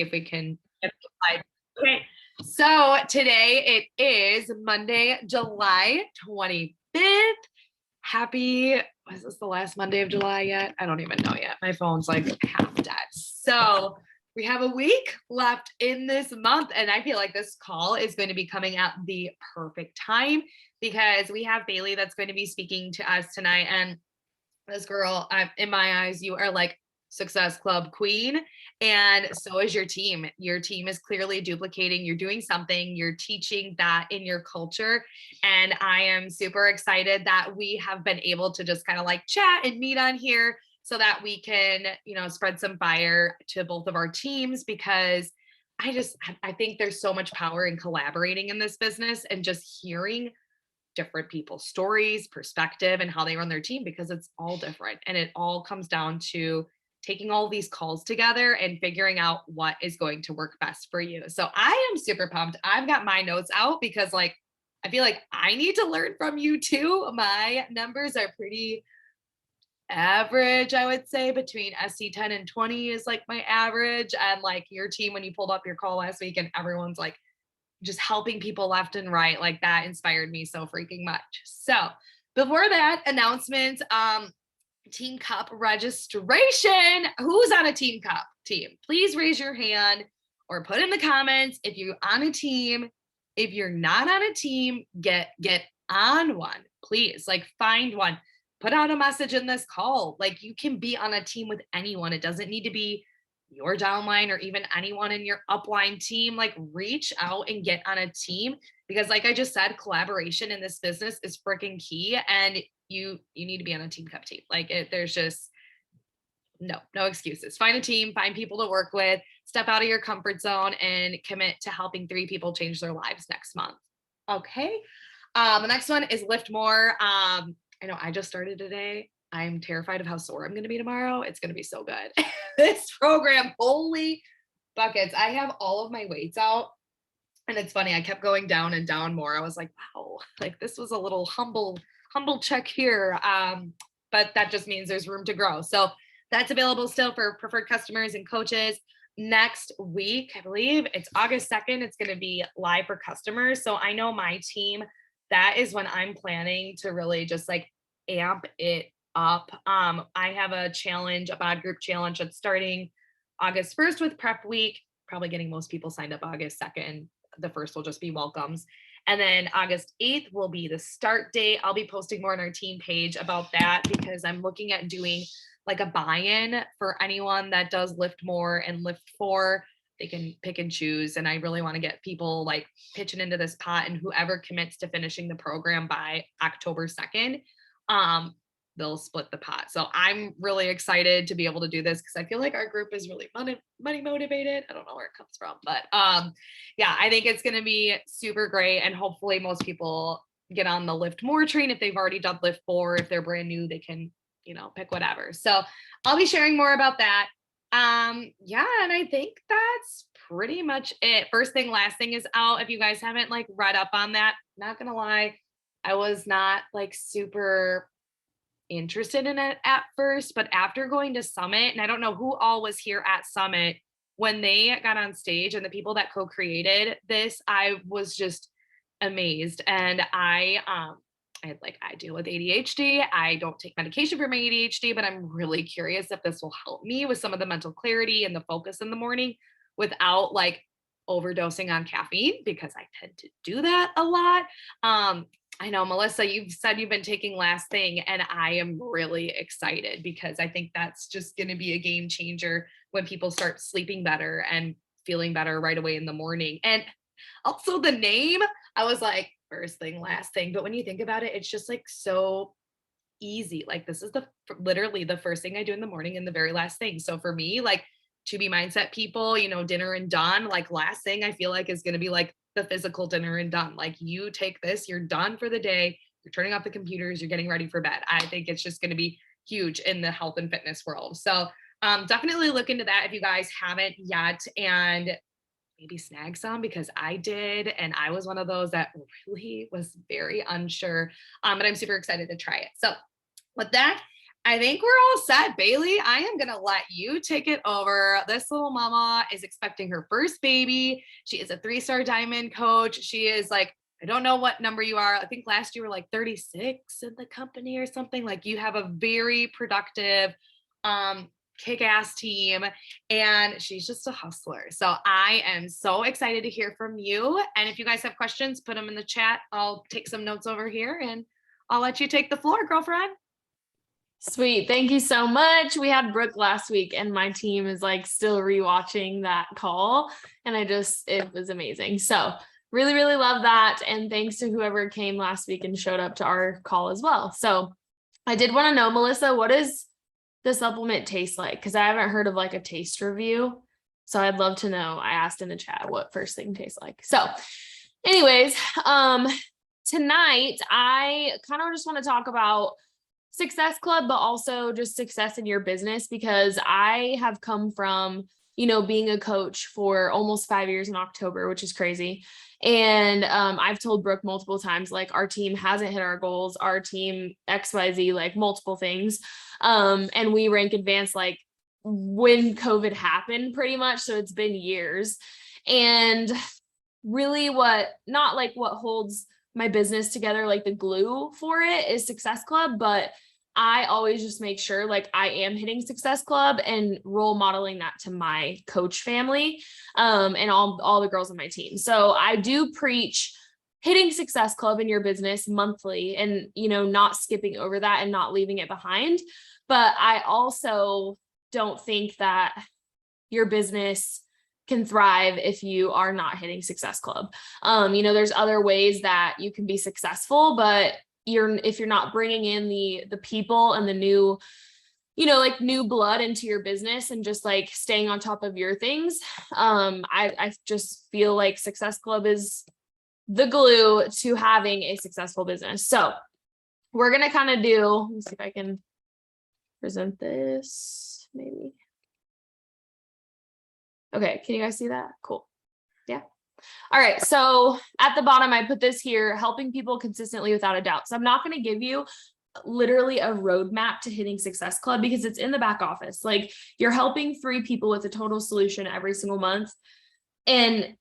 see if we can get the slide. Okay. So today it is Monday, July 25th. Happy, is this the last Monday of July yet? I don't even know yet. My phone's like half dead. So we have a week left in this month. And I feel like this call is going to be coming at the perfect time because we have Baylee that's going to be speaking to us tonight. And this girl, in my eyes, you are like Success Club queen. And so is your team. Your team is clearly duplicating. You're doing something, you're teaching that in your culture. And I am super excited that we have been able to just kind of like chat and meet on here so that we can, spread some fire to both of our teams because I think there's so much power in collaborating in this business and just hearing different people's stories, perspective, and how they run their team because it's all different. And it all comes down to taking all these calls together and figuring out what is going to work best for you. So I am super pumped. I've got my notes out because I feel like I need to learn from you too. My numbers are pretty average, I would say between SC10 and 20 is like my average. And like your team, when you pulled up your call last week and everyone's like, just helping people left and right, like that inspired me so freaking much. So before that, announcements, Team Cup registration. Who's on a Team Cup team? Please raise your hand or put in the comments if you're on a team. If you're not on a team, get on one, please. Like find one, put out a message in this call. Like you can be on a team with anyone. It doesn't need to be your downline or even anyone in your upline team. Like reach out and get on a team because like I just said, collaboration in this business is freaking key. And you need to be on a Team Cup team. There's just no excuses. Find a team, find people to work with, step out of your comfort zone and commit to helping 3 people change their lives next month. Okay. The next one is Lift More. I know I just started today. I'm terrified of how sore I'm going to be tomorrow. It's going to be so good. This program, holy buckets. I have all of my weights out. And it's funny, I kept going down and down more. I was like, wow, like this was a little humble check here. But that just means there's room to grow. So that's available still for preferred customers and coaches. Next week, I believe it's August 2nd, it's going to be live for customers. So I know my team, that is when I'm planning to really just like amp it up. I have a challenge, a bod group challenge that's starting August 1st with prep week, probably getting most people signed up August 2nd. The first will just be welcomes. And then August 8th will be the start date. I'll be posting more on our team page about that because I'm looking at doing like a buy-in for anyone that does Lift More and Lift 4. They can pick and choose. And I really want to get people like pitching into this pot, and whoever commits to finishing the program by October 2nd, they'll split the pot. So I'm really excited to be able to do this because I feel like our group is really money motivated. I don't know where it comes from, but yeah, I think it's going to be super great. And hopefully most people get on the Lift More train. If they've already done Lift 4, if they're brand new, they can, pick whatever. So I'll be sharing more about that. Yeah, and I think that's pretty much it. First thing, last thing is out. If you guys haven't like read up on that, not gonna lie, I was not like super interested in it at first, but after going to Summit, and I don't know who all was here at Summit when they got on stage and the people that co-created this, I was just amazed. And I deal with ADHD. I don't take medication for my ADHD, but I'm really curious if this will help me with some of the mental clarity and the focus in the morning without like overdosing on caffeine because I tend to do that a lot. I know, Melissa, you've said you've been taking Last Thing, and I am really excited because I think that's just going to be a game changer when people start sleeping better and feeling better right away in the morning. And also the name, I was like, first thing, last thing. But when you think about it, it's just like so easy. Like this is literally the first thing I do in the morning and the very last thing. So for me, like to be mindset people, dinner and done, like last thing I feel like is going to be like the physical dinner and done. Like you take this, you're done for the day, you're turning off the computers, you're getting ready for bed. I think it's just going to be huge in the health and fitness world. So definitely look into that if you guys haven't yet, and maybe snag some because I did. And I was one of those that really was very unsure, but I'm super excited to try it. So with that, I think we're all set. Baylee, I am going to let you take it over. This little mama is expecting her first baby. She is a 3-star diamond coach. She is like, I don't know what number you are. I think last year you were like 36 in the company or something. Like you have a very productive, kick-ass team, and she's just a hustler. So I am so excited to hear from you. And if you guys have questions, put them in the chat. I'll take some notes over here and I'll let you take the floor, girlfriend. Sweet. Thank you so much. We had Brooke last week and my team is like still rewatching that call. And it was amazing. So really, really love that. And thanks to whoever came last week and showed up to our call as well. So I did want to know, Melissa, what does the supplement taste like? Because I haven't heard of like a taste review. So I'd love to know. I asked in the chat what first thing tastes like. So anyways, tonight I kind of just want to talk about Success Club, but also just success in your business, because I have come from, being a coach for almost 5 years in October, which is crazy. And I've told Brooke multiple times, like our team hasn't hit our goals, our team XYZ, like multiple things. And we rank advanced like when COVID happened pretty much. So it's been years. And really what holds my business together, like the glue for it, is Success Club. But I always just make sure like I am hitting Success Club and role modeling that to my coach family, and all the girls on my team. So I do preach hitting Success Club in your business monthly and, not skipping over that and not leaving it behind. But I also don't think that your business can thrive if you are not hitting Success Club. There's other ways that you can be successful, but if you're not bringing in the people and the new, new blood into your business and just like staying on top of your things. I just feel like Success Club is the glue to having a successful business. So we're going to kind of let me see if I can present this maybe. Okay, can you guys see that? Cool. Yeah. All right, so at the bottom, I put this here, helping people consistently without a doubt. So I'm not going to give you literally a roadmap to hitting Success Club because it's in the back office. Like you're helping 3 people with a total solution every single month. And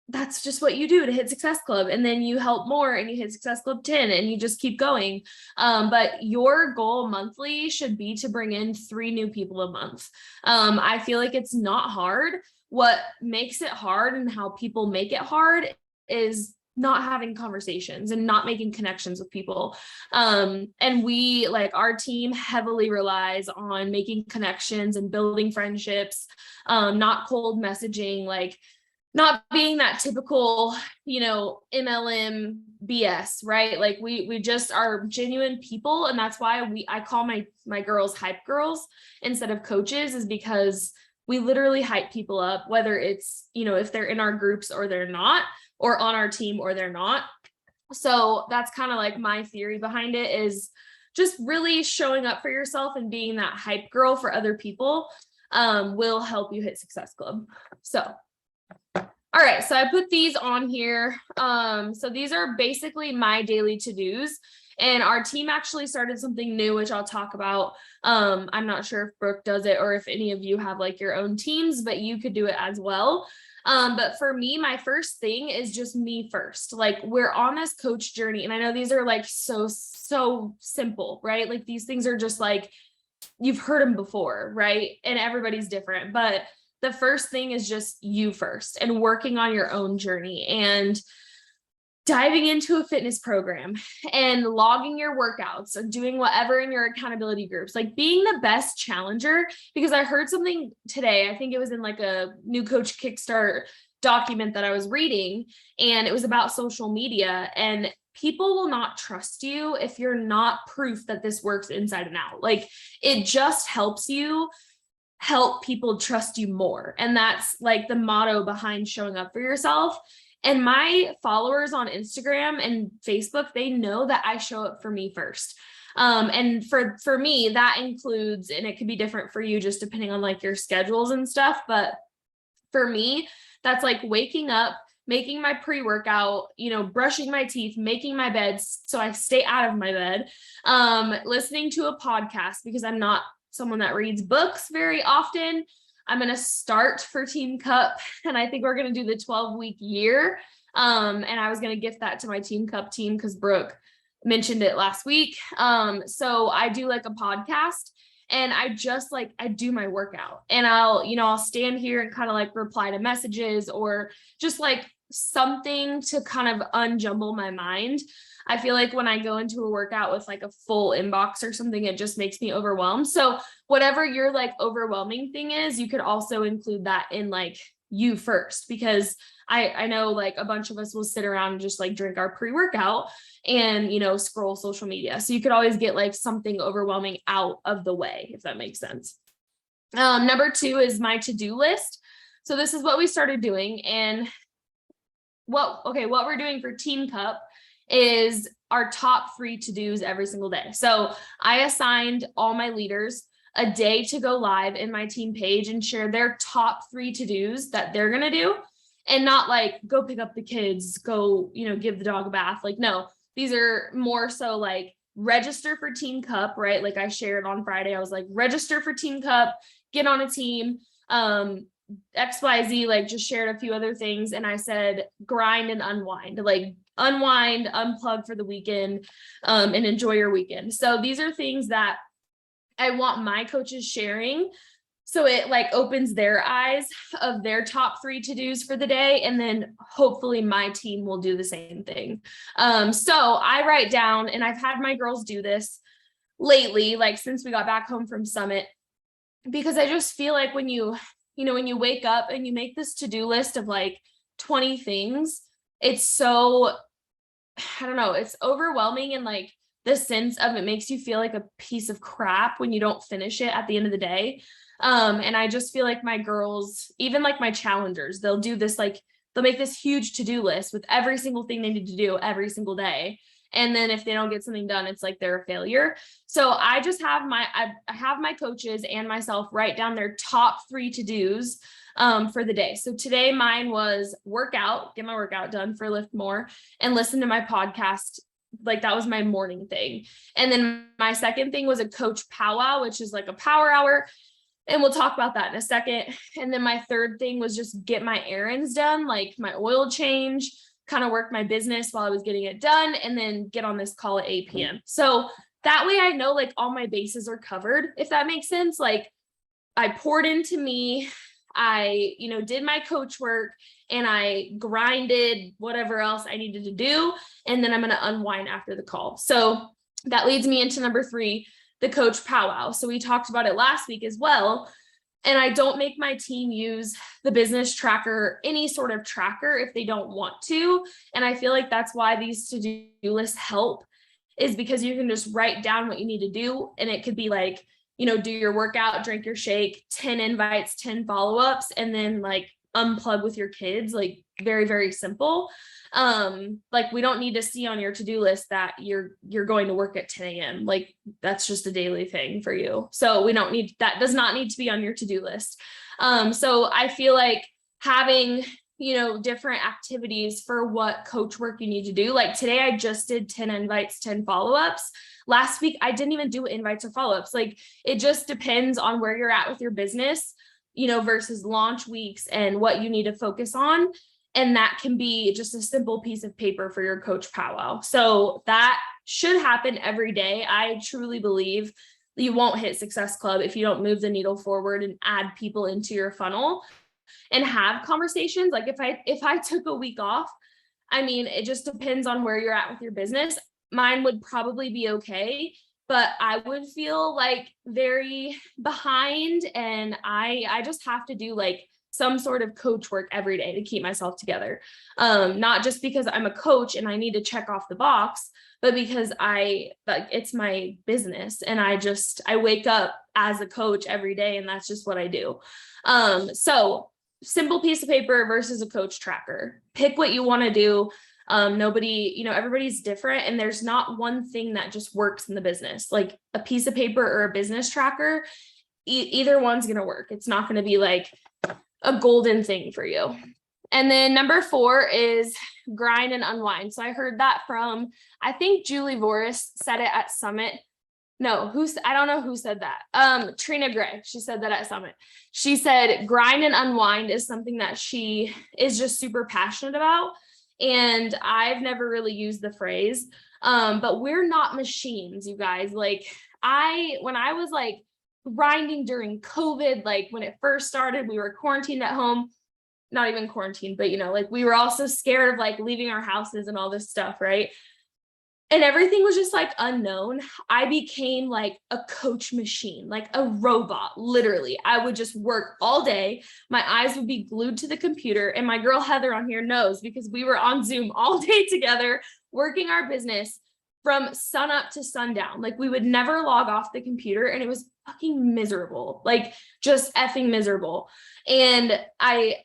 that's just what you do to hit Success Club. And then you help more and you hit Success Club 10 and you just keep going. But your goal monthly should be to bring in 3 new people a month. I feel like it's not hard. What makes it hard and how people make it hard is not having conversations and not making connections with people. And we, like our team, heavily relies on making connections and building friendships, not cold messaging, like not being that typical, MLM BS, right? Like we just are genuine people. And that's why I call my girls hype girls instead of coaches, is because we literally hype people up, whether it's, if they're in our groups or they're not, or on our team or they're not. So that's kind of like my theory behind it, is just really showing up for yourself and being that hype girl for other people will help you hit Success Club. So all right, so I put these on here. So these are basically my daily to-dos, and our team actually started something new, which I'll talk about. I'm not sure if Brooke does it or if any of you have like your own teams, but you could do it as well. But for me, my first thing is just me first. Like we're on this coach journey, and I know these are like so simple, right? Like these things are just like, you've heard them before, right? And everybody's different, but the first thing is just you first and working on your own journey and diving into a fitness program and logging your workouts or doing whatever in your accountability groups, like being the best challenger. Because I heard something today, I think it was in like a new coach Kickstart document that I was reading, and it was about social media, and people will not trust you if you're not proof that this works inside and out. Like it just helps you help people trust you more. And that's like the motto behind showing up for yourself. And my followers on Instagram and Facebook, they know that I show up for me first. And for me, that includes, and it could be different for you just depending on like your schedules and stuff. But for me, that's like waking up, making my pre-workout, brushing my teeth, making my beds so I stay out of my bed, listening to a podcast because I'm not someone that reads books very often. I'm going to start for Team Cup, and I think we're going to do the 12-week year. And I was going to gift that to my Team Cup team because Brooke mentioned it last week. So I do like a podcast, and I do my workout, and I'll stand here and kind of like reply to messages or just like something to kind of unjumble my mind. I feel like when I go into a workout with like a full inbox or something, it just makes me overwhelmed. So whatever your like overwhelming thing is, you could also include that in like you first, because I know like a bunch of us will sit around and just like drink our pre-workout and, scroll social media. So you could always get like something overwhelming out of the way, if that makes sense. Number 2 is my to-do list. So this is what we started doing, and what we're doing for Team Cup is our top 3 to-dos every single day. So I assigned all my leaders a day to go live in my team page and share their top 3 to-dos that they're going to do, and not like go pick up the kids, go, give the dog a bath. Like, no, these are more so like register for Team Cup, right? Like I shared on Friday, I was like, register for Team Cup, get on a team, XYZ, like just shared a few other things. And I said, grind and unwind, like unwind, unplug for the weekend, and enjoy your weekend. So these are things that I want my coaches sharing. So it like opens their eyes of their top 3 to-dos for the day. And then hopefully my team will do the same thing. So I write down, and I've had my girls do this lately, like since we got back home from Summit, because I just feel like when you wake up and you make this to-do list of like 20 things, it's so, I don't know, it's overwhelming, and like the sense of it makes you feel like a piece of crap when you don't finish it at the end of the day. And I just feel like my girls, even like my challengers, they'll do this, like they'll make this huge to-do list with every single thing they need to do every single day. And then if they don't get something done, it's like they're a failure. So I just have I have my coaches and myself write down their top 3 to-dos for the day. So today mine was workout, get my workout done for Lift More, and listen to my podcast. Like that was my morning thing. And then my second thing was a coach powwow, which is like a power hour. And we'll talk about that in a second. And then my third thing was just get my errands done, like my oil change, kind of work my business while I was getting it done, and then get on this call at 8 p.m. So that way I know like all my bases are covered, if that makes sense. Like I poured into me, I, did my coach work, and I grinded whatever else I needed to do. And then I'm going to unwind after the call. So that leads me into number 3, the coach powwow. So we talked about it last week as well. And I don't make my team use the business tracker, any sort of tracker, if they don't want to. And I feel like that's why these to-do lists help, is because you can just write down what you need to do. And it could be like, do your workout, drink your shake, 10 invites, 10 follow-ups, and then like unplug with your kids, like very, very simple. Like we don't need to see on your to-do list that you're going to work at 10 a.m. Like that's just a daily thing for you. So we don't need, that does not need to be on your to-do list. So I feel like having, different activities for what coach work you need to do. Like today I just did 10 invites, 10 follow-ups. Last week, I didn't even do invites or follow-ups. Like it just depends on where you're at with your business, versus launch weeks and what you need to focus on. And that can be just a simple piece of paper for your coach powwow. So that should happen every day. I truly believe you won't hit Success Club if you don't move the needle forward and add people into your funnel and have conversations. Like if I took a week off, I mean, it just depends on where you're at with your business. Mine would probably be okay, but I would feel like very behind. And I just have to do like some sort of coach work every day to keep myself together. Not just because I'm a coach and I need to check off the box, but because it's my business, and I wake up as a coach every day, and that's just what I do. So simple piece of paper versus a coach tracker. Pick what you want to do. Everybody's different, and there's not one thing that just works in the business. Like a piece of paper or a business tracker, either one's going to work. It's not going to be like a golden thing for you. And then number 4 is grind and unwind. So I heard that from, I think Julie Voris said it at Summit. No, I don't know who said that. Trina Gray, she said that at Summit. She said grind and unwind is something that she is just super passionate about. And I've never really used the phrase, but we're not machines, you guys. Like when I was like grinding during COVID, like when it first started, we were quarantined at home. Not even quarantine, but like we were also scared of like leaving our houses and all this stuff, right? And everything was just like unknown. I became like a coach machine, like a robot, literally. I would just work all day. My eyes would be glued to the computer. And my girl Heather on here knows, because we were on Zoom all day together, working our business from sun up to sundown. Like we would never log off the computer, and it was fucking miserable, like just effing miserable. And I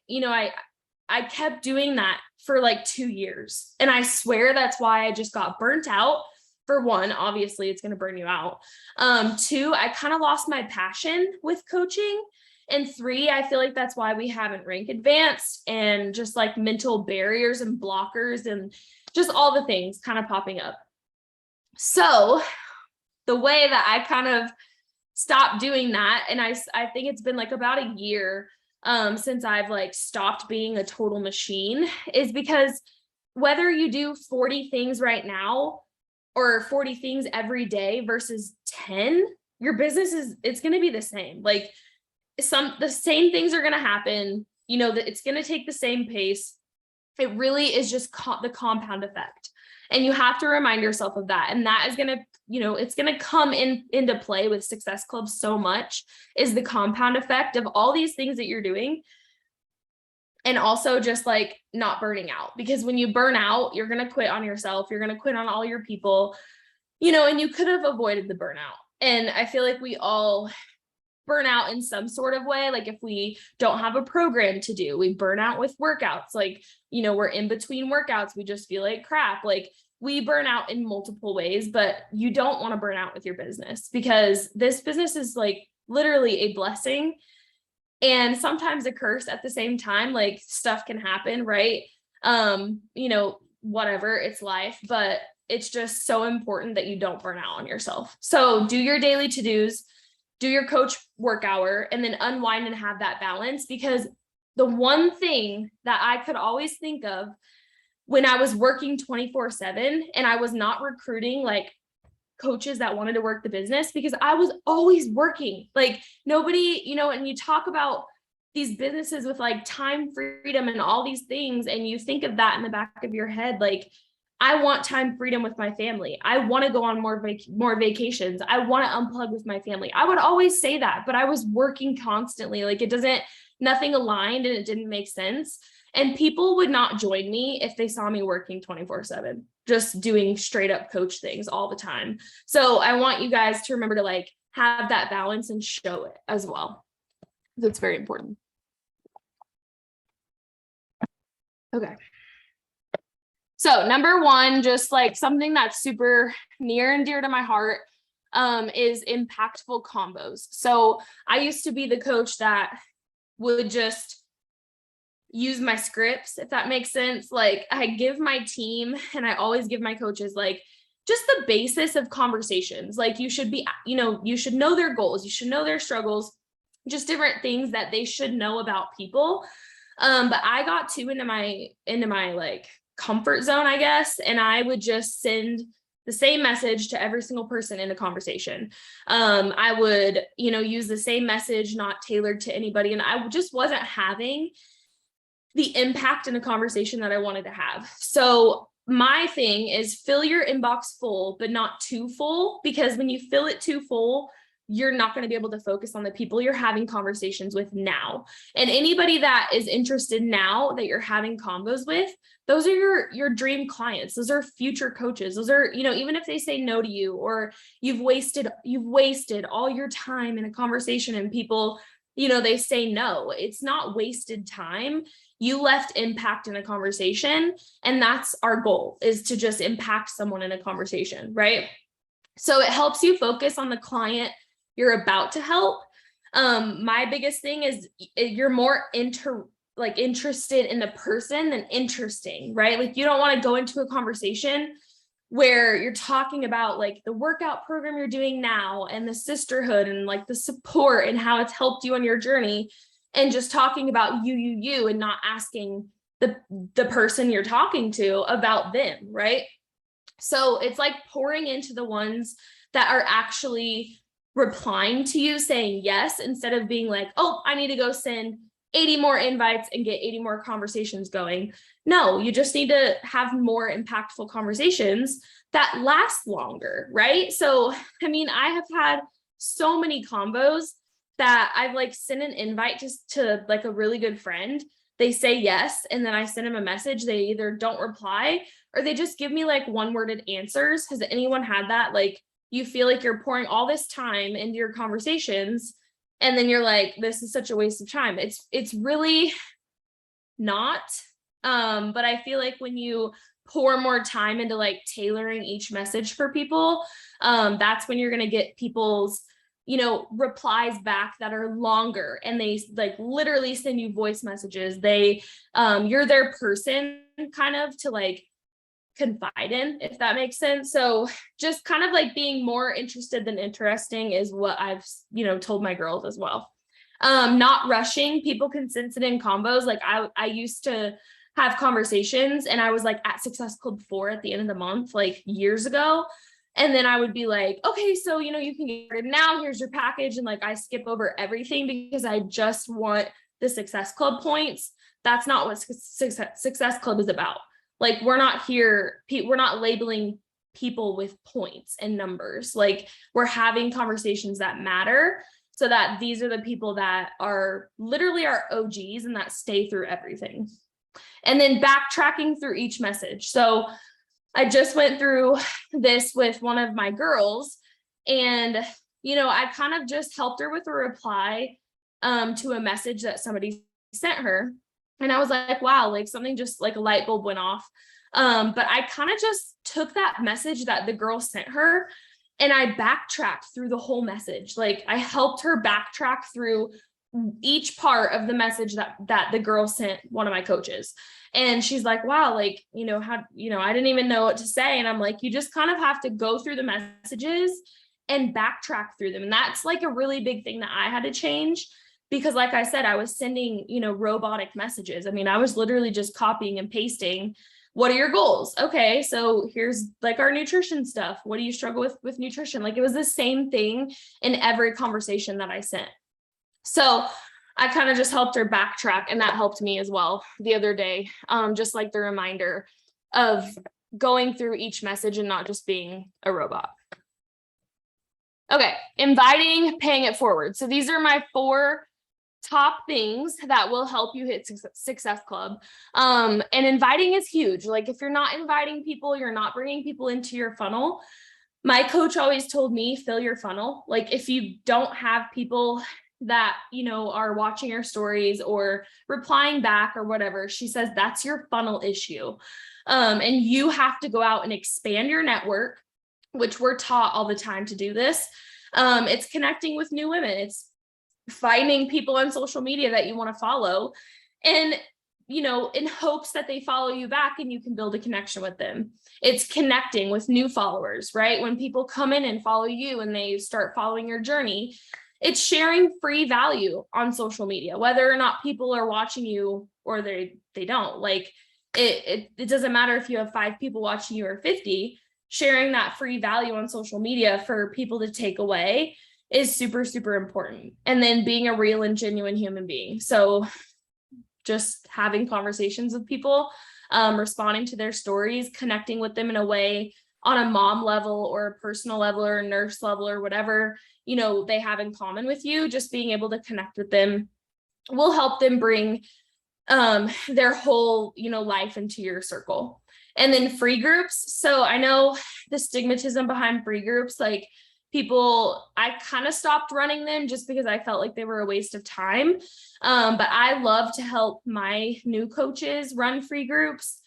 kept doing that for like 2 years. And I swear that's why I just got burnt out. For one, obviously it's going to burn you out. 2, I kind of lost my passion with coaching. And 3, I feel like that's why we haven't rank advanced, and just like mental barriers and blockers and just all the things kind of popping up. So the way that I kind of stopped doing that, and I think it's been like about a year since I've like stopped being a total machine, is because whether you do 40 things right now or 40 things every day versus 10, your business it's going to be the same. Like the same things are going to happen, that it's going to take the same pace. It really is just the compound effect. And you have to remind yourself of that. And that is going to, it's going to come into play with Success Club so much, is the compound effect of all these things that you're doing. And also just like not burning out, because when you burn out, you're going to quit on yourself. You're going to quit on all your people, and you could have avoided the burnout. And I feel like we all burn out in some sort of way. Like if we don't have a program to do, we burn out with workouts. Like, we're in between workouts, we just feel like crap. Like we burn out in multiple ways, but you don't want to burn out with your business, because this business is like literally a blessing and sometimes a curse at the same time. Like stuff can happen, right? Whatever, it's life, but it's just so important that you don't burn out on yourself. So do your daily to-dos, do your coach work hour, and then unwind and have that balance. Because the one thing that I could always think of when I was working 24/7 and I was not recruiting like coaches that wanted to work the business, because I was always working. Like nobody, and you talk about these businesses with like time freedom and all these things, and you think of that in the back of your head, like I want time freedom with my family. I want to go on more vacations. I want to unplug with my family. I would always say that, but I was working constantly. Like nothing aligned, and it didn't make sense. And people would not join me if they saw me working 24/7, just doing straight up coach things all the time. So I want you guys to remember to like have that balance and show it as well. That's very important. Okay. So number 1, just like something that's super near and dear to my heart, is impactful combos. So I used to be the coach that would just use my scripts, if that makes sense. Like I give my team, and I always give my coaches like just the basis of conversations. Like you should be, you should know their goals, you should know their struggles, just different things that they should know about people. But I got too into my like comfort zone, I guess. And I would just send the same message to every single person in a conversation. I would, use the same message, not tailored to anybody. And I just wasn't having the impact in a conversation that I wanted to have. So my thing is fill your inbox full, but not too full, because when you fill it too full, you're not going to be able to focus on the people you're having conversations with now. And anybody that is interested now that you're having combos with, those are your dream clients. Those are future coaches. Those are, even if they say no to you, or you've wasted all your time in a conversation and people, they say no, it's not wasted time. You left impact in a conversation, and that's our goal, is to just impact someone in a conversation, right? So it helps you focus on the client you're about to help. My biggest thing is you're more like interested in the person than interesting, right? Like you don't want to go into a conversation where you're talking about like the workout program you're doing now and the sisterhood and like the support and how it's helped you on your journey, and just talking about you and not asking the person you're talking to about them, right? So it's like pouring into the ones that are actually replying to you saying yes, instead of being like, oh, I need to go send 80 more invites and get 80 more conversations going. No, you just need to have more impactful conversations that last longer, right? So, I mean, I have had so many combos that I've like sent an invite just to like a really good friend. They say yes, and then I send them a message. They either don't reply or they just give me like one-worded answers. Has anyone had that? Like you feel like you're pouring all this time into your conversations, and then you're like, this is such a waste of time. It's really not. But I feel like when you pour more time into like tailoring each message for people, that's when you're going to get people's, replies back that are longer, and they like literally send you voice messages. They, you're their person kind of to like confide in, if that makes sense. So just kind of like being more interested than interesting is what I've, told my girls as well. Not rushing. People can sense it in combos. Like I used to have conversations and I was like at Success Club 4 at the end of the month, like years ago. And then I would be like, okay, so, you can get started now, here's your package. And like, I skip over everything because I just want the Success Club points. That's not what Success Club is about. Like, we're not here, we're not labeling people with points and numbers. Like, we're having conversations that matter, so that these are the people that are literally our OGs and that stay through everything. And then backtracking through each message. So I just went through this with one of my girls, and, I kind of just helped her with a reply to a message that somebody sent her. And I was like, wow, like something just like a light bulb went off. But I kind of just took that message that the girl sent her and I backtracked through the whole message. Like I helped her backtrack through each part of the message that the girl sent one of my coaches. And she's like, wow, like, how, I didn't even know what to say. And I'm like, you just kind of have to go through the messages and backtrack through them. And that's like a really big thing that I had to change. Because like I said, I was sending, robotic messages. I mean, I was literally just copying and pasting. What are your goals? Okay, so here's like our nutrition stuff. What do you struggle with nutrition? Like it was the same thing in every conversation that I sent. So I kind of just helped her backtrack, and that helped me as well the other day. Just like the reminder of going through each message and not just being a robot. Okay, inviting, paying it forward. So these are my 4 top things that will help you hit Success Club. And inviting is huge. Like if you're not inviting people, you're not bringing people into your funnel. My coach always told me, fill your funnel. Like if you don't have people that, are watching your stories or replying back or whatever, she says that's your funnel issue. And you have to go out and expand your network, which we're taught all the time to do this. It's connecting with new women. It's finding people on social media that you want to follow, and in hopes that they follow you back and you can build a connection with them. It's connecting with new followers, right? When people come in and follow you and they start following your journey, it's sharing free value on social media, whether or not people are watching you or they don't. Like it doesn't matter if you have 5 people watching you or 50. Sharing that free value on social media for people to take away is super, super important. And then being a real and genuine human being. So just having conversations with people, responding to their stories, connecting with them in a way on a mom level or a personal level or a nurse level or whatever, they have in common with you, just being able to connect with them will help them bring their whole, life into your circle. And then free groups. So I know the stigmatism behind free groups, like I kind of stopped running them just because I felt like they were a waste of time. But I love to help my new coaches run free groups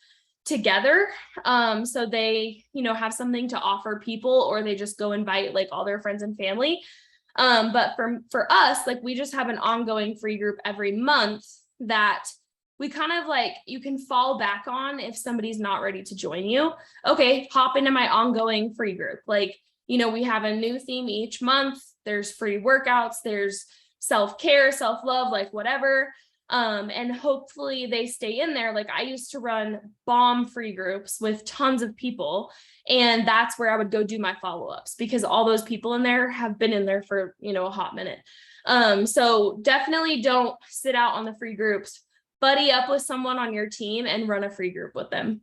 together. So they, have something to offer people, or they just go invite like all their friends and family. But for us, like we just have an ongoing free group every month that we kind of like, you can fall back on if somebody's not ready to join you. Okay, hop into my ongoing free group. Like, we have a new theme each month. There's free workouts, there's self-care, self-love, like whatever. And hopefully they stay in there. Like I used to run bomb free groups with tons of people, and that's where I would go do my follow-ups, because all those people in there have been in there for, a hot minute. So definitely don't sit out on the free groups. Buddy up with someone on your team and run a free group with them.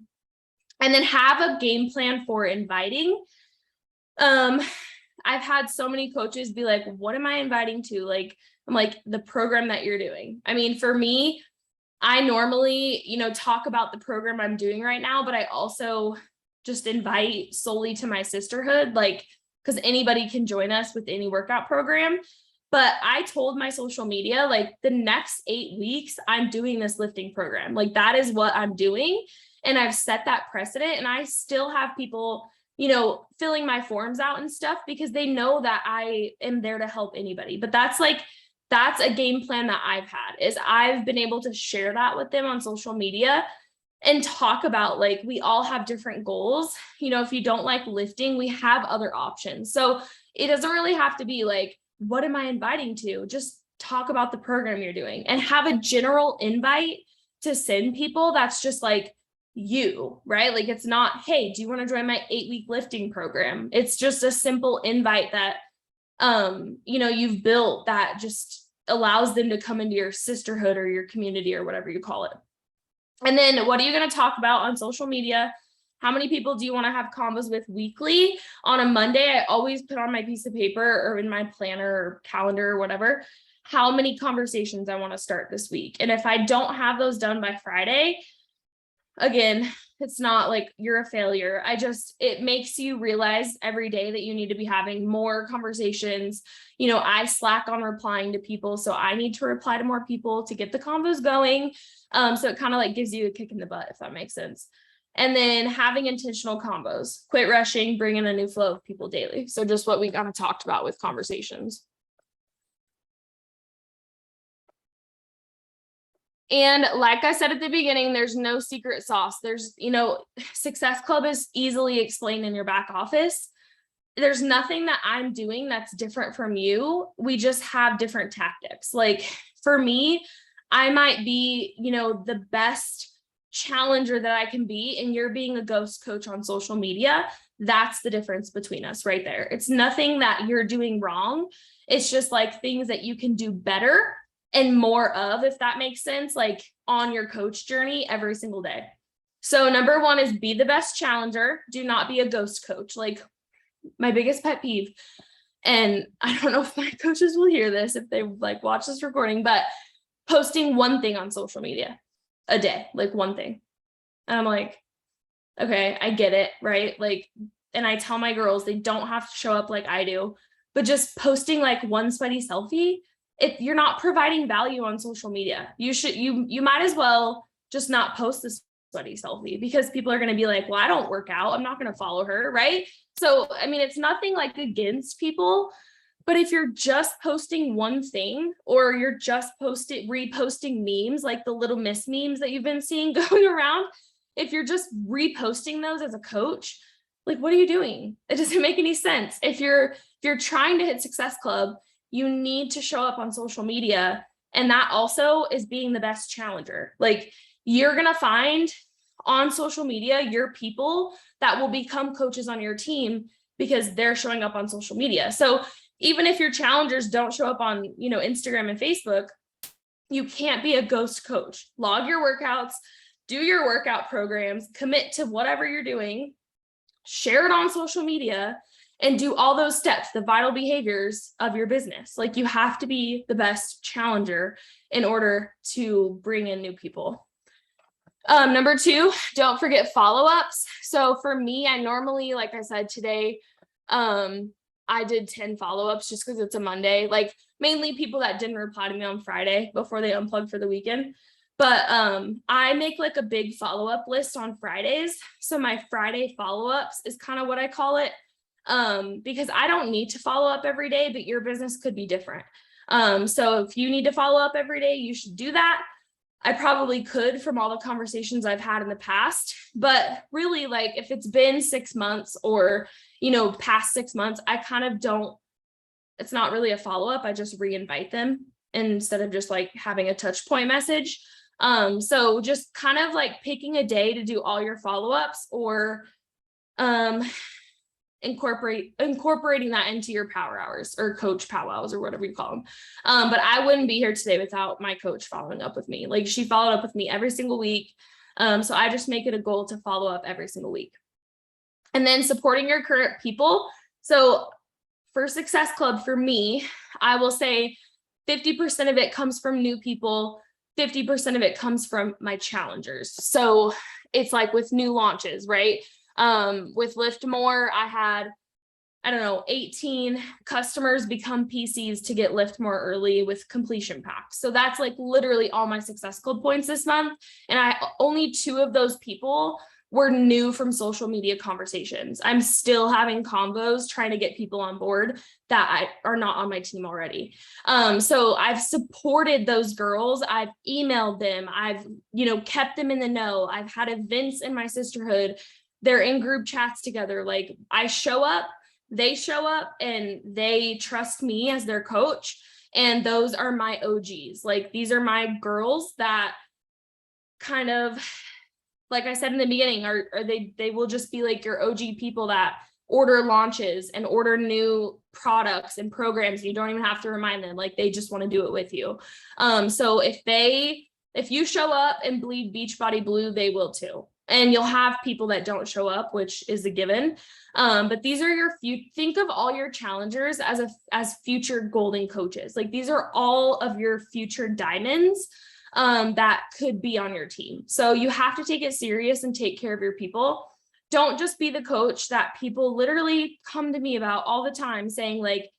And then have a game plan for inviting. I've had so many coaches be like, what am I inviting to? Like, I'm like, the program that you're doing. I mean, for me, I normally, talk about the program I'm doing right now, but I also just invite solely to my sisterhood, like, because anybody can join us with any workout program. But I told my social media, like, the next 8 weeks, I'm doing this lifting program. Like, that is what I'm doing. And I've set that precedent, and I still have people, filling my forms out and stuff, because they know that I am there to help anybody. But that's a game plan that I've had, is I've been able to share that with them on social media and talk about, like, we all have different goals. If you don't like lifting, we have other options. So it doesn't really have to be like, what am I inviting to? Just talk about the program you're doing and have a general invite to send people. That's just like you, right? Like, it's not, hey, do you want to join my 8-week lifting program? It's just a simple invite that, you've built that just allows them to come into your sisterhood or your community or whatever you call it. And then what are you going to talk about on social media? How many people do you want to have combos with weekly? On a Monday, I always put on my piece of paper or in my planner or calendar or whatever, how many conversations I want to start this week. And if I don't have those done by Friday, again, it's not like you're a failure. It makes you realize every day that you need to be having more conversations. I slack on replying to people, so I need to reply to more people to get the convos going. So it kind of like gives you a kick in the butt, if that makes sense. And then having intentional combos, quit rushing, bring in a new flow of people daily. So just what we kind of talked about with conversations. And like I said at the beginning, there's no secret sauce. There's, Success Club is easily explained in your back office. There's nothing that I'm doing that's different from you. We just have different tactics. Like for me, I might be, the best challenger that I can be, and you're being a ghost coach on social media. That's the difference between us right there. It's nothing that you're doing wrong. It's just like things that you can do better and more of, if that makes sense, like on your coach journey every single day. So number 1 is be the best challenger. Do not be a ghost coach. Like my biggest pet peeve, and I don't know if my coaches will hear this if they like watch this recording, but posting one thing on social media a day, like one thing. And I'm like, okay, I get it, right? Like, and I tell my girls they don't have to show up like I do, but just posting like one sweaty selfie, if you're not providing value on social media, you might as well just not post this sweaty selfie, because people are going to be like, well, I don't work out, I'm not going to follow her, right? So I mean, it's nothing like against people, but if you're just posting one thing, or you're just reposting memes, like the little miss memes that you've been seeing going around, if you're just reposting those as a coach, like, what are you doing? It doesn't make any sense. If you're trying to hit Success Club, you need to show up on social media. And that also is being the best challenger. Like, you're going to find on social media your people that will become coaches on your team because they're showing up on social media. So even if your challengers don't show up on, Instagram and Facebook, you can't be a ghost coach. Log your workouts, do your workout programs, commit to whatever you're doing, share it on social media, and do all those steps, the vital behaviors of your business. Like, you have to be the best challenger in order to bring in new people. Number 2, don't forget follow-ups. So for me, I normally, like I said today, I did 10 follow-ups just because it's a Monday, like mainly people that didn't reply to me on Friday before they unplugged for the weekend. But I make like a big follow-up list on Fridays. So my Friday follow-ups is kind of what I call it, because I don't need to follow up every day, but your business could be different. So if you need to follow up every day, you should do that. I probably could from all the conversations I've had in the past, but really like if it's been 6 months or, past 6 months, I kind of don't, it's not really a follow-up. I just re-invite them instead of just like having a touch point message. So just kind of like picking a day to do all your follow-ups or, incorporating that into your power hours or coach powwows or whatever you call them. But I wouldn't be here today without my coach following up with me. Like she followed up with me every single week. So I just make it a goal to follow up every single week. And then supporting your current people. So for Success Club, for me, I will say 50% of it comes from new people. 50% of it comes from my challengers. So it's like with new launches, right? With Lift More, I had, 18 customers become PCs to get Lift More early with completion packs. So that's like literally all my Success Club points this month. And only 2 of those people were new from social media conversations. I'm still having convos trying to get people on board that are not on my team already. So I've supported those girls. I've emailed them. I've, kept them in the know. I've had events in my sisterhood. They're in group chats together. Like I show up, they show up, and they trust me as their coach. And those are my OGs. Like these are my girls that kind of, like I said in the beginning, they will just be like your OG people that order launches and order new products and programs. You don't even have to remind them, like they just want to do it with you. So if you show up and bleed Beachbody blue, they will too. And you'll have people that don't show up, which is a given. But these are think of all your challengers as future golden coaches. Like these are all of your future diamonds that could be on your team. So you have to take it serious and take care of your people. Don't just be the coach that people literally come to me about all the time saying like,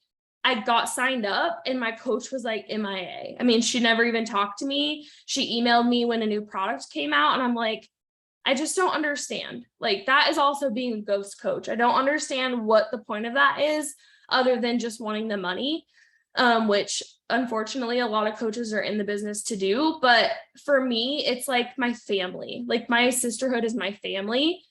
I got signed up and my coach was like MIA. I mean, she never even talked to me. She emailed me when a new product came out and I'm like, I just don't understand. Like that is also being a ghost coach. I don't understand what the point of that is other than just wanting the money, which unfortunately a lot of coaches are in the business to do. But for me, it's like my family, like my sisterhood is my family.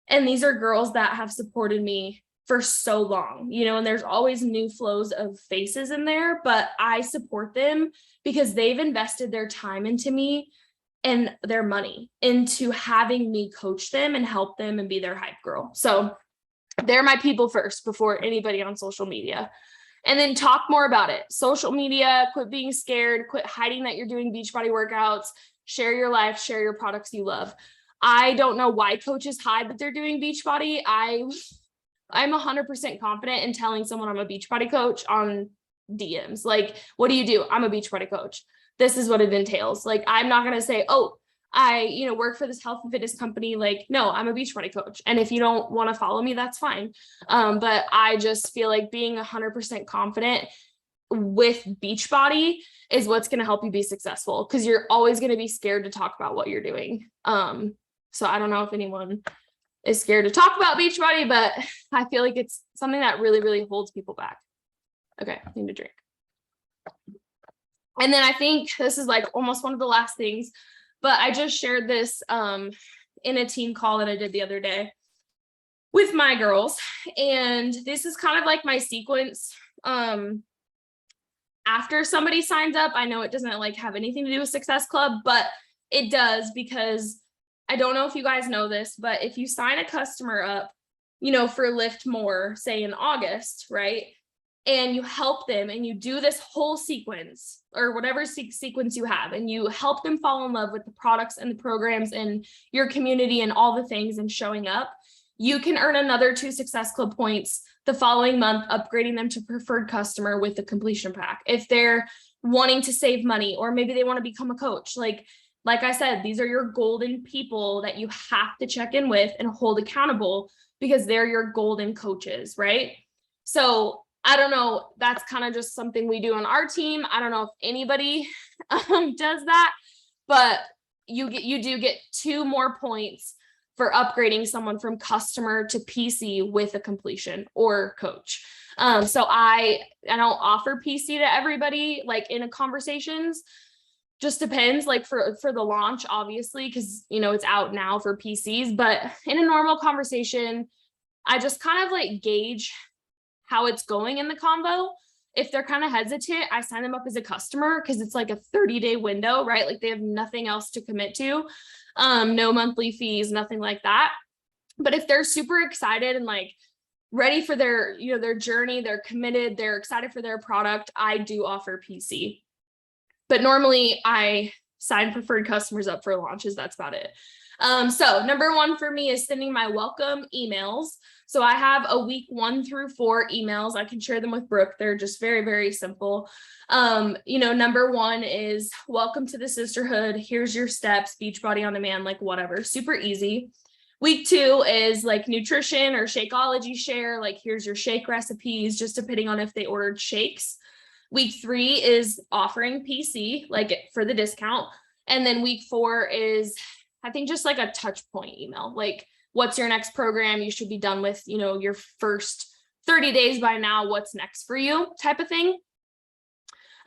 And these are girls that have supported me for so long, and there's always new flows of faces in there, but I support them because they've invested their time into me and their money into having me coach them and help them and be their hype girl. So they're my people first before anybody on social media. And then talk more about it. Social media, quit being scared, quit hiding that you're doing Beachbody workouts, share your life, share your products you love. I don't know why coaches hide that they're doing Beachbody. I'm 100% confident in telling someone I'm a Beachbody coach on DMs. Like, what do you do? I'm a Beachbody coach. This is what it entails. Like, I'm not going to say, oh, I, work for this health and fitness company. Like, no, I'm a Beachbody coach. And if you don't want to follow me, that's fine. But I just feel like being 100% confident with Beachbody is what's going to help you be successful because you're always going to be scared to talk about what you're doing. So I don't know if anyone is scared to talk about Beachbody, but I feel like it's something that really, really holds people back. Okay, I need a drink. And then I think this is like almost one of the last things, but I just shared this in a team call that I did the other day with my girls. And this is kind of like my sequence. After somebody signs up, I know it doesn't like have anything to do with Success Club, but it does because I don't know if you guys know this, but if you sign a customer up, for Lift More, say in August, right? And you help them and you do this whole sequence or whatever sequence you have, and you help them fall in love with the products and the programs and your community and all the things and showing up, you can earn another 2 Success Club points the following month, upgrading them to preferred customer with the completion pack. If they're wanting to save money, or maybe they want to become a coach, like I said, these are your golden people that you have to check in with and hold accountable because they're your golden coaches, right? So I don't know, that's kind of just something we do on our team. I don't know if anybody does that, but you do get 2 more points for upgrading someone from customer to PC with a completion or coach. So I don't offer PC to everybody like in conversations just depends, like for the launch, obviously, because it's out now for PCs, but in a normal conversation, I just kind of like gauge how it's going in the convo. If they're kind of hesitant, I sign them up as a customer because it's like a 30-day window, right? Like they have nothing else to commit to, no monthly fees, nothing like that. But if they're super excited and like ready for their, their journey, they're committed, they're excited for their product, I do offer PC. But normally I sign preferred customers up for launches. That's about it. So number one for me is sending my welcome emails. So I have a week 1 through 4 emails. I can share them with Brooke. They're just very, very simple. Number 1 is welcome to the sisterhood. Here's your steps, Beachbody on Demand, like whatever, super easy. Week 2 is like nutrition or Shakeology share. Like here's your shake recipes, just depending on if they ordered shakes. Week 3 is offering PC, like for the discount. And then week 4 is, I think, just like a touch point email, like what's your next program you should be done with, your first 30 days by now, what's next for you type of thing.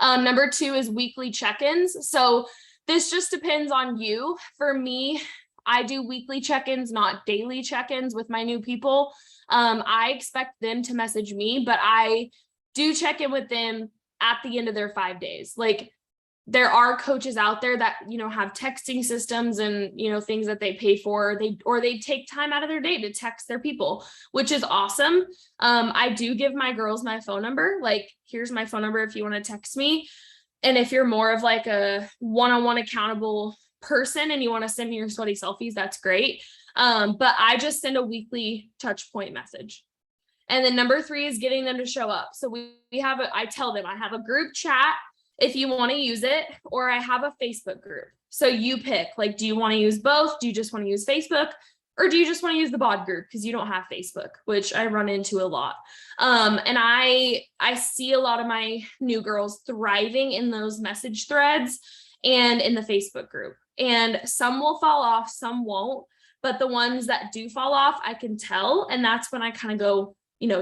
Number 2 is weekly check-ins. So this just depends on you. For me, I do weekly check-ins, not daily check-ins with my new people. I expect them to message me, but I do check in with them at the end of their 5 days. Like there are coaches out there that, have texting systems and, things that they pay for, or they take time out of their day to text their people, which is awesome. I do give my girls my phone number. Like, here's my phone number if you want to text me. And if you're more of like a one-on-one accountable person and you want to send me your sweaty selfies, that's great. But I just send a weekly touch point message. And then number 3 is getting them to show up. So we have I tell them I have a group chat if you want to use it, or I have a Facebook group. So you pick, like, do you want to use both? Do you just want to use Facebook? Or do you just want to use the bod group because you don't have Facebook, which I run into a lot. And I see a lot of my new girls thriving in those message threads and in the Facebook group. And some will fall off, some won't. But the ones that do fall off, I can tell. And that's when I kind of go,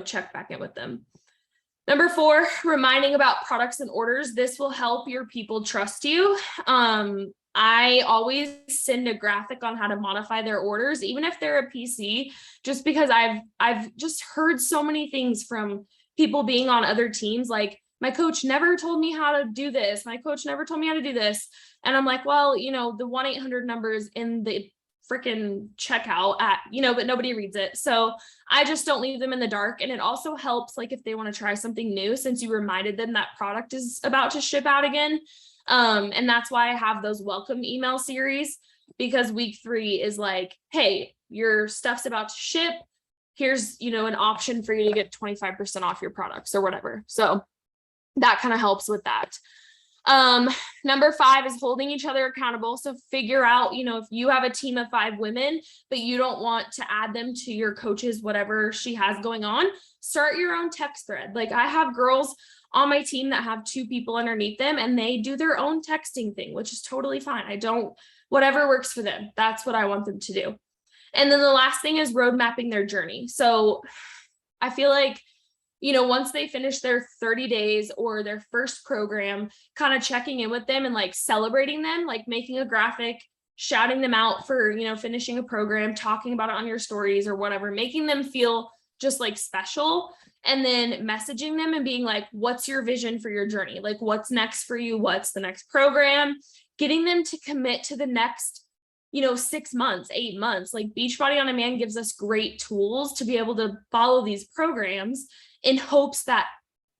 check back in with them. Number 4, reminding about products and orders. This will help your people trust you. I always send a graphic on how to modify their orders, even if they're a PC, just because I've just heard so many things from people being on other teams. Like, my coach never told me how to do this. My coach never told me how to do this. And I'm like, well, the 1-800 numbers in the freaking checkout but nobody reads it. So I just don't leave them in the dark. And it also helps, like, if they want to try something new, since you reminded them that product is about to ship out again. And that's why I have those welcome email series, because week 3 is like, hey, your stuff's about to ship. Here's, an option for you to get 25% off your products or whatever. So that kind of helps with that. Number 5 is holding each other accountable. So figure out, if you have a team of 5 women, but you don't want to add them to your coach's, whatever she has going on, start your own text thread. Like, I have girls on my team that have 2 people underneath them and they do their own texting thing, which is totally fine. Whatever works for them. That's what I want them to do. And then the last thing is road mapping their journey. So I feel like, once they finish their 30 days or their first program, kind of checking in with them and like celebrating them, like making a graphic, shouting them out for, finishing a program, talking about it on your stories or whatever, making them feel just like special. And then messaging them and being like, what's your vision for your journey? Like, what's next for you? What's the next program? Getting them to commit to the next, 6 months, 8 months. Like, Beachbody on Demand gives us great tools to be able to follow these programs in hopes that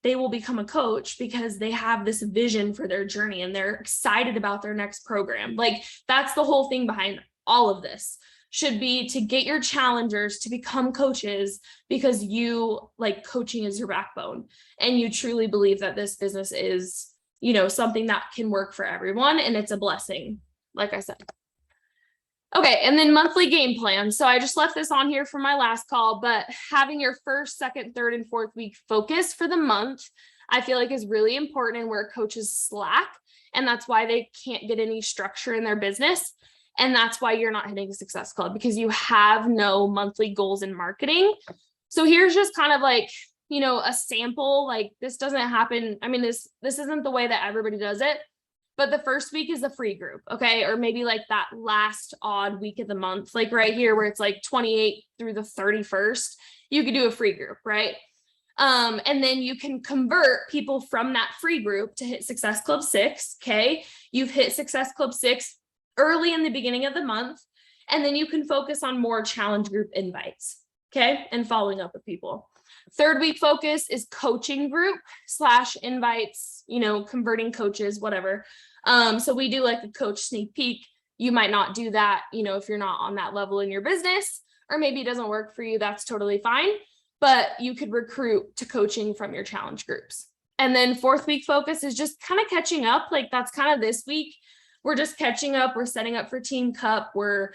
they will become a coach because they have this vision for their journey and they're excited about their next program. Like, that's the whole thing behind all of this, should be to get your challengers to become coaches because you, like, coaching is your backbone and you truly believe that this business is, something that can work for everyone. And it's a blessing, like I said. Okay, and then monthly game plan. So I just left this on here for my last call, but having your first, second, third, and fourth week focus for the month, I feel like is really important and where coaches slack. And that's why they can't get any structure in their business. And that's why you're not hitting a Success Club, because you have no monthly goals in marketing. So here's just kind of like, a sample. Like, this doesn't happen. I mean, this isn't the way that everybody does it. but the first week is a free group. Okay. Or maybe like that last odd week of the month, like right here where it's like 28 through the 31st, you could do a free group, right? And then you can convert people from that free group to hit Success Club 6. Okay. You've hit Success Club 6 early in the beginning of the month. And then you can focus on more challenge group invites. Okay. And following up with people. Third week focus is coaching group / invites, converting coaches, whatever. So we do like a coach sneak peek. You might not do that, if you're not on that level in your business, or maybe it doesn't work for you. That's totally fine. But you could recruit to coaching from your challenge groups. And then fourth week focus is just kind of catching up. Like that's kind of this week. We're just catching up. We're setting up for Team Cup. We're,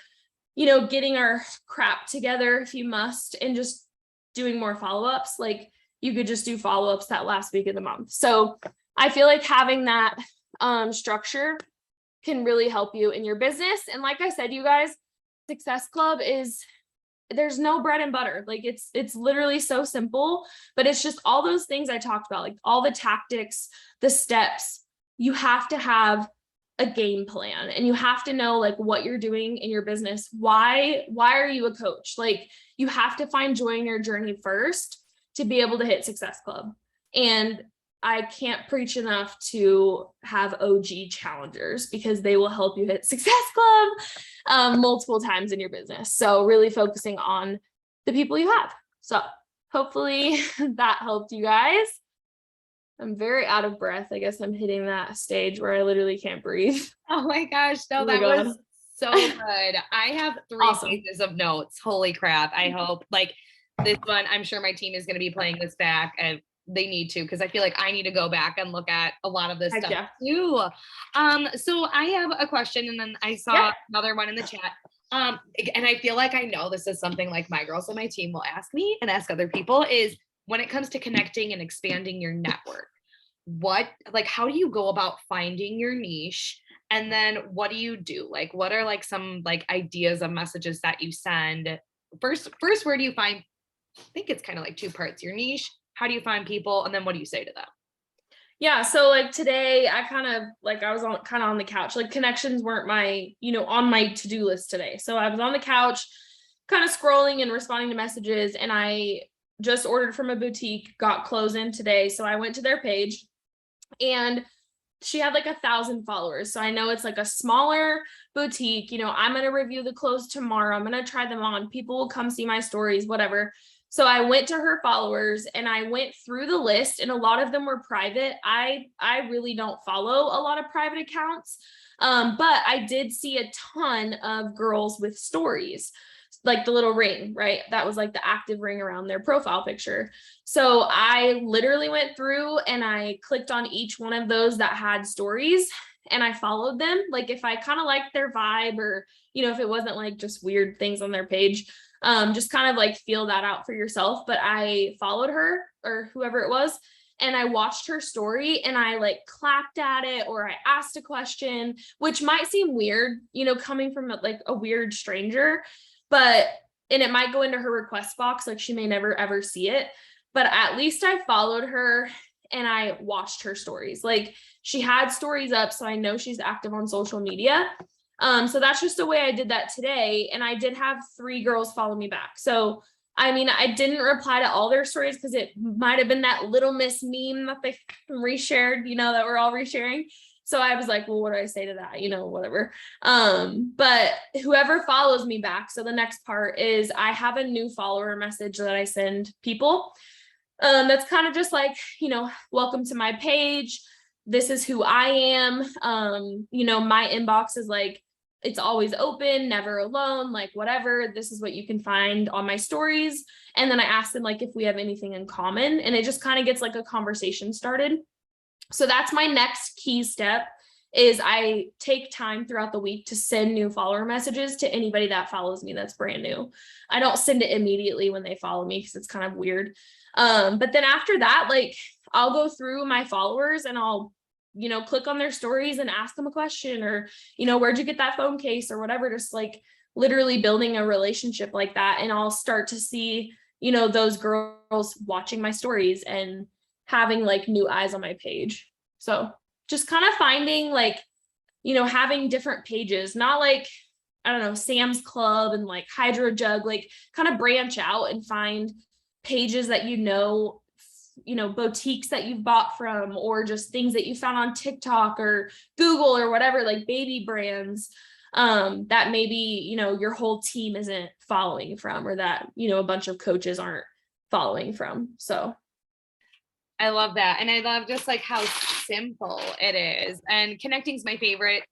getting our crap together if you must, and just doing more follow-ups. Like you could just do follow-ups that last week of the month. So I feel like having that structure can really help you in your business. And like I said, you guys, Success Club there's no bread and butter. Like it's literally so simple, but it's just all those things I talked about, like all the tactics, the steps. You have to have a game plan, and you have to know like what you're doing in your business. Why are you a coach? Like you have to find joy in your journey first to be able to hit Success Club. And I can't preach enough to have OG challengers, because they will help you hit Success Club multiple times in your business. So really focusing on the people you have. So hopefully that helped you guys. I'm very out of breath. I guess I'm hitting that stage where I literally can't breathe. Oh my gosh. No, Oh my that God. was so good. I have 3 Awesome. pages of notes. Holy crap. I hope like this one, I'm sure my team is going to be playing this back, and they need to, because I feel like I need to go back and look at a lot of this Heck stuff yeah. too. So I have a question, and then I saw another one in the chat. And I feel like I know this is something like my girls on my team will ask me and ask other people, is when it comes to connecting and expanding your network, how do you go about finding your niche? And then what do you do? Like, what are like some like ideas of messages that you send? First, where do you find, I think it's kind of like 2 parts, your niche, how do you find people? And then what do you say to them? Yeah. So like today I was on the couch, like connections weren't my, on my to-do list today. So I was on the couch kind of scrolling and responding to messages, and I just ordered from a boutique, got clothes in today. So I went to their page, and she had like 1,000 followers. So I know it's like a smaller boutique. I'm going to review the clothes tomorrow. I'm going to try them on. People will come see my stories, whatever. So I went to her followers and I went through the list, and a lot of them were private. I really don't follow a lot of private accounts. But I did see a ton of girls with stories, like the little ring, right? That was like the active ring around their profile picture. So I literally went through and I clicked on each one of those that had stories, and I followed them. Like if I kind of liked their vibe, or, if it wasn't like just weird things on their page, just kind of like feel that out for yourself. But I followed her, or whoever it was, and I watched her story, and I like clapped at it, or I asked a question, which might seem weird, coming from like a weird stranger, and it might go into her request box. Like she may never ever see it, but at least I followed her and I watched her stories. Like she had stories up, so I know she's active on social media. So that's just the way I did that today. And I did have 3 girls follow me back. So, I mean, I didn't reply to all their stories, because it might've been that Little Miss meme that they reshared, that we're all resharing. So I was like, well, what do I say to that? Whatever. But whoever follows me back. So the next part is I have a new follower message that I send people. That's kind of just like, welcome to my page. This is who I am. My inbox is like, it's always open, never alone, like whatever. This is what you can find on my stories. And then I ask them like if we have anything in common, and it just kind of gets like a conversation started. So that's my next key step, is I take time throughout the week to send new follower messages to anybody that follows me that's brand new. I don't send it immediately when they follow me, because it's kind of weird. But then after that, like I'll go through my followers and I'll, click on their stories and ask them a question, or, where'd you get that phone case or whatever, just like literally building a relationship like that. And I'll start to see, those girls watching my stories and having like new eyes on my page. So just kind of finding like having different pages, not like, I don't know, Sam's Club and like Hydro Jug, like kind of branch out and find pages that boutiques that you've bought from, or just things that you found on TikTok or Google or whatever, like baby brands that maybe, your whole team isn't following from, or that, a bunch of coaches aren't following from. So I love that. And I love just like how simple it is. And connecting is my favorite.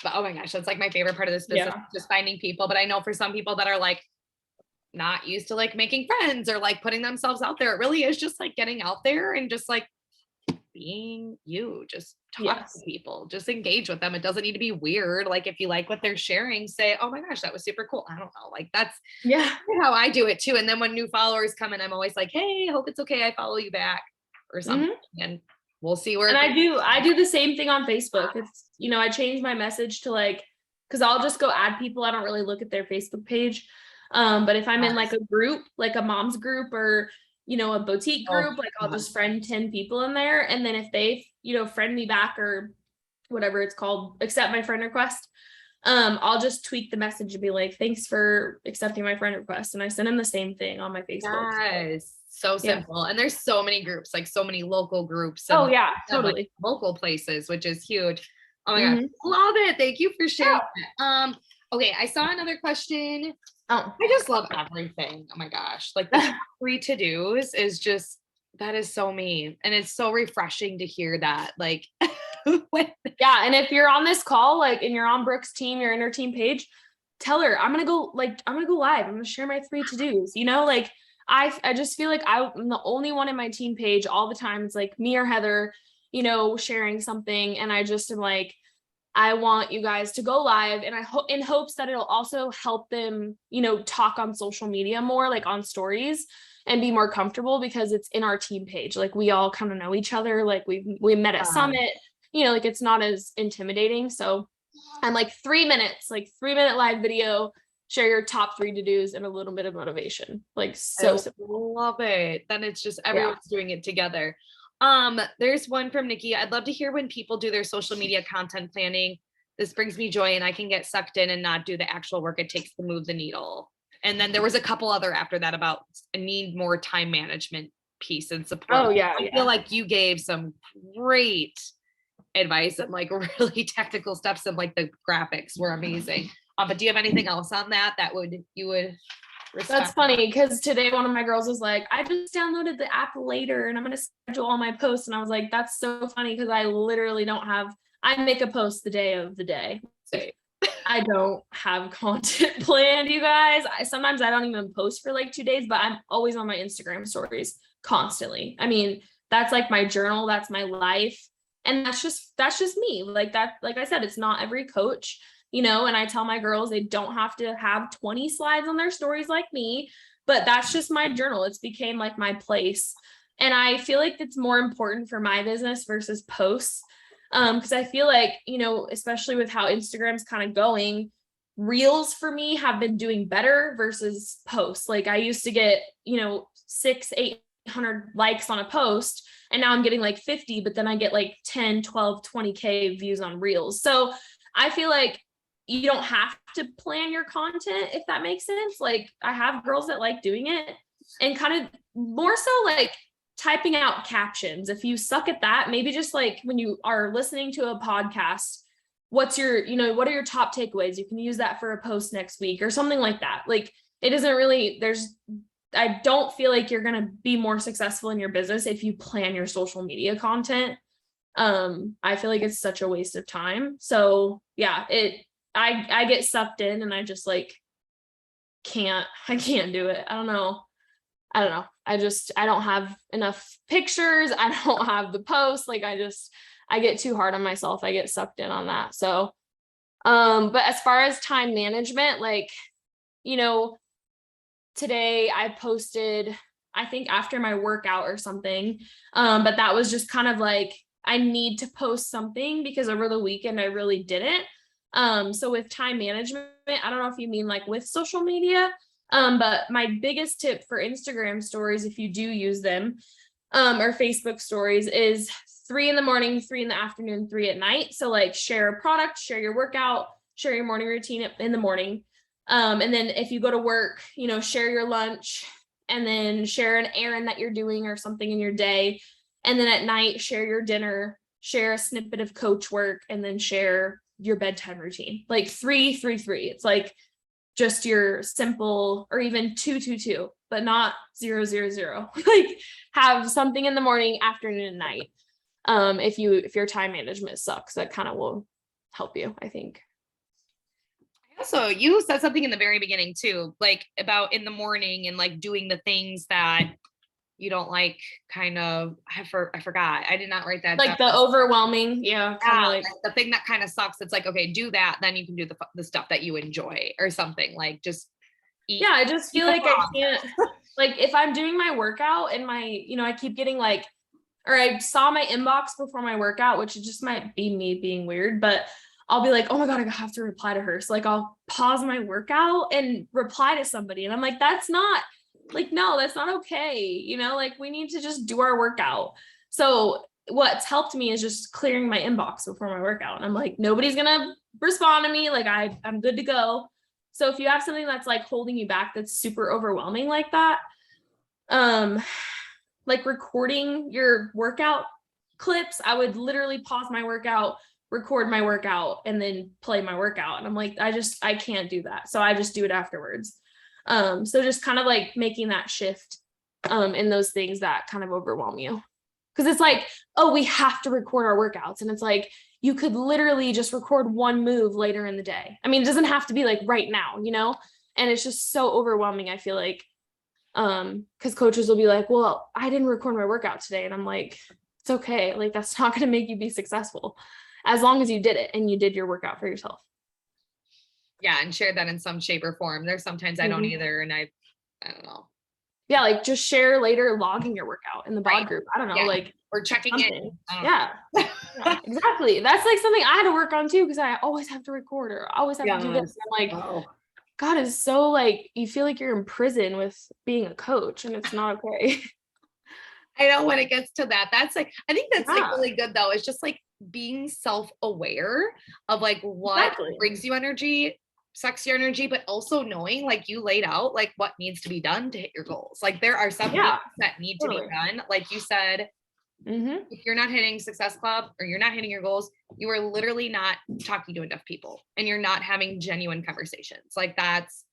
But oh my gosh, that's like my favorite part of this business, just finding people. But I know for some people that are like not used to like making friends or like putting themselves out there, it really is just like getting out there and just like being you, just talk to people, just engage with them. It doesn't need to be weird. Like if you like what they're sharing, say, oh my gosh, that was super cool. I don't know. Like that's how I do it too. And then when new followers come in, I'm always like, hey, hope it's okay, I follow you back or something. And we'll see where. And I do the same thing on Facebook. It's, I change my message to like, cause I'll just go add people. I don't really look at their Facebook page. But if I'm in like a group, like a mom's group or, a boutique group, like I'll just friend 10 people in there. And then if they, friend me back or whatever it's called, accept my friend request, I'll just tweak the message and be like, thanks for accepting my friend request. And I send them the same thing on my Facebook. Yes. So simple. And there's so many groups, like so many local groups. And totally. Like local places, which is huge. Oh my God. Love it. Thank you for sharing. Okay. I saw another question. I just love everything. Oh my gosh. Like the 3 to-dos is just, that is so me. And it's so refreshing to hear that. Like, and if you're on this call, like, and you're on Brooke's team, you're in her team page, tell her, I'm going to go live. I'm going to share my 3 to-dos, like, I just feel like I'm the only one in my team page all the time. It's like me or Heather, sharing something. And I just am like, I want you guys to go live, and I hope in hopes that it'll also help them, talk on social media more, like on stories, and be more comfortable because it's in our team page. Like we all kind of know each other. Like we met at Summit, like it's not as intimidating. So I'm like 3 minutes, like 3-minute live video, share your top 3 to-dos and a little bit of motivation. Like so simple. Love it. Then it's just everyone's doing it together. There's one from Nikki. I'd love to hear when people do their social media content planning. This brings me joy and I can get sucked in and not do the actual work it takes to move the needle. And then there was a couple other after that about I need more time management piece and support. I feel like you gave some great advice and like really technical steps, and like the graphics were amazing. But do you have anything else on that you would respect? That's funny because today one of my girls was like, I just downloaded the app later and I'm going to schedule all my posts. And I was like, that's so funny because I literally I make a post the day of the day. I don't have content planned, you guys. Sometimes I don't even post for like 2 days, but I'm always on my Instagram stories constantly. I mean, that's like my journal, that's my life. And that's just me. Like that, like I said, it's not every coach, and I tell my girls they don't have to have 20 slides on their stories like me, but that's just my journal. It's became like my place. And I feel like it's more important for my business versus posts. Because I feel like, especially with how Instagram's kind of going, reels for me have been doing better versus posts. Like I used to get, 600-800 likes on a post, and now I'm getting like 50, but then I get like 10, 12, 20K views on reels. So I feel like you don't have to plan your content, if that makes sense. Like I have girls that like doing it and kind of more so like typing out captions. If you suck at that, maybe just like when you are listening to a podcast, what are your top takeaways? You can use that for a post next week or something like that. Like it isn't really, I don't feel like you're going to be more successful in your business if you plan your social media content. I feel like it's such a waste of time. So yeah, I get sucked in and I just like I can't do it. I don't know. I don't have enough pictures. I don't have the posts. Like I get too hard on myself. I get sucked in on that. So, but as far as time management, like, today I posted, I think after my workout or something. But that was just kind of like, I need to post something because over the weekend I really didn't. So with time management, I don't know if you mean like with social media, but my biggest tip for Instagram stories, if you do use them, or Facebook stories, is 3 in the morning, 3 in the afternoon, 3 at night. So like share a product, share your workout, share your morning routine in the morning. And then if you go to work, you know, share your lunch and then share an errand that you're doing or something in your day. And then at night, share your dinner, share a snippet of coach work, and then share your bedtime routine. Like 3, 3, 3. It's like just your simple, or even 2, 2, 2, but not 0, 0, 0. Like have something in the morning, afternoon, and night. If your time management sucks, that kind of will help you, I think. So you said something in the very beginning too, like about in the morning and like doing the things that you don't like, kind of, I forgot. I did not write that Like down. the overwhelming, yeah, kind of like the thing that kind of sucks. It's like, okay, do that, then you can do the stuff that you enjoy or something, like just eat. Yeah, I just feel like I can't, like if I'm doing my workout and my, you know, I keep getting like, or I saw my inbox before my workout, which it just might be me being weird, but I'll be like, oh my God, I have to reply to her. So like I'll pause my workout and reply to somebody. And I'm like, that's not like, no, that's not okay. You know, like we need to just do our workout. So what's helped me is just clearing my inbox before my workout. And I'm like, nobody's gonna respond to me. Like I'm good to go. So if you have something that's like holding you back, that's super overwhelming like that, like recording your workout clips, I would literally pause my workout, record my workout, and then play my workout. And I'm like, I can't do that. So I just do it afterwards. So just kind of like making that shift in those things that kind of overwhelm you. Because it's like, oh, we have to record our workouts. And it's like, you could literally just record one move later in the day. I mean, it doesn't have to be like right now, you know? And it's just so overwhelming, I feel like. Because coaches will be like, well, I didn't record my workout today. And I'm like, it's okay. Like, that's not going to make you be successful as long as you did it and you did your workout for yourself. Yeah, and share that in some shape or form. There's sometimes I don't either, and I don't know. Yeah, like just share later logging your workout in the bod group. I don't know, like or checking something. in. Yeah. Yeah, exactly. That's like something I had to work on too, because I always have to record or always have to do this. I'm like, God is so like, you feel like you're in prison with being a coach, and it's not okay. I know when it gets to that, that's like, I think that's like really good though. It's just like being self-aware of like what brings you energy, sucks your energy, but also knowing like you laid out like what needs to be done to hit your goals. Like there are some things that need to be done. Like you said, if you're not hitting Success Club or you're not hitting your goals, you are literally not talking to enough people and you're not having genuine conversations. Like that's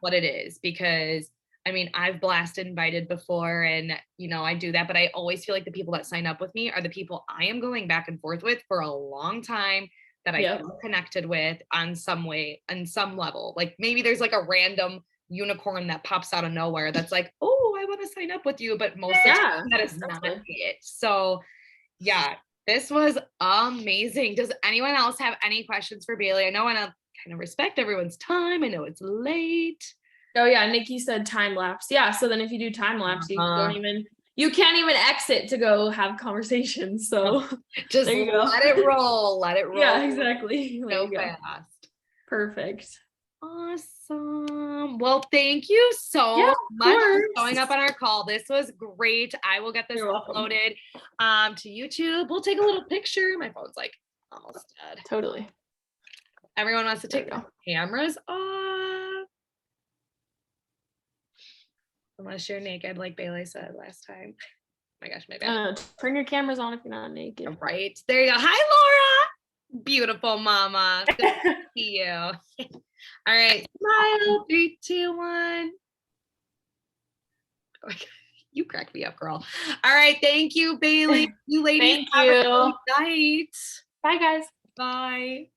what it is. Because I mean, I've blasted invited before and, you know, I do that, but I always feel like the people that sign up with me are the people I am going back and forth with for a long time, that I feel connected with on some way, on some level. Like maybe there's like a random unicorn that pops out of nowhere that's like, oh, I want to sign up with you, but most of the time that is not it. So yeah, this was amazing. Does anyone else have any questions for Baylee? I know I want to kind of respect everyone's time. I know it's late. Oh yeah, Nikki said time lapse. Yeah, so then if you do time lapse, you can't even exit to go have conversations. So just let it roll. Let it roll. Yeah, exactly. So fast. Perfect. Awesome. Well, thank you so much for showing up on our call. This was great. I will get this uploaded to YouTube. We'll take a little picture. My phone's like almost dead. Totally. Everyone wants to take the cameras off. Unless you're naked, like Baylee said last time. Oh my gosh, my bad. Turn your cameras on if you're not naked. Right. There you go. Hi, Laura. Beautiful mama. Good to see you. All right. Smile. 3, 2, 1. Oh you crack me up, girl. All right. Thank you, Baylee. You ladies. Thank you. Have a good night. Bye, guys. Bye.